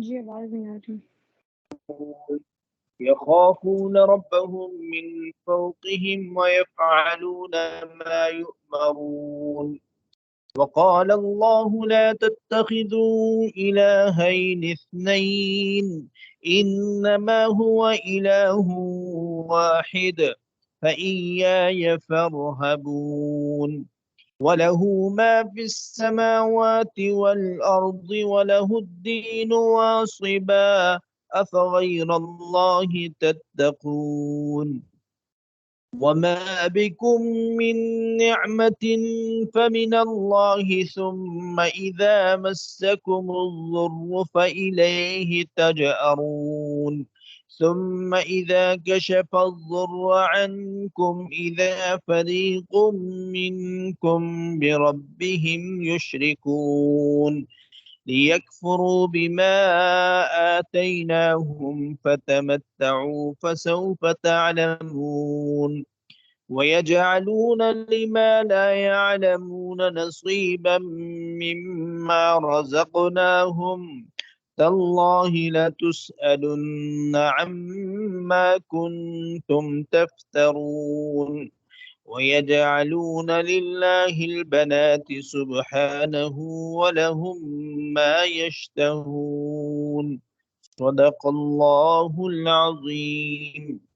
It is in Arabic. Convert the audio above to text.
जी आवाज नहीं आ रही। يخافون ربهم من فوقهم ويفعلون ما يؤمرون. وقال الله لا تتخذوا إلهين اثنين إنما هو إله واحد فإياي فارهبون. وله ما في السماوات والأرض وله الدين واصبا أفغير الله تتقون. وما بكم من نعمة فمن الله ثم إذا مسكم الضر فإليه تجأرون. ثم إذا كشف الضر عنكم إذا فريق منكم بربهم يشركون. ليكفروا بما آتيناهم فتمتعوا فسوف تعلمون. ويجعلون لما لا يعلمون نصيبا مما رزقناهم. تالله لتسألن عما كنتم تفترون. ويجعلون لله البنات سبحانه ولهم ما يشتهون. صدق الله العظيم.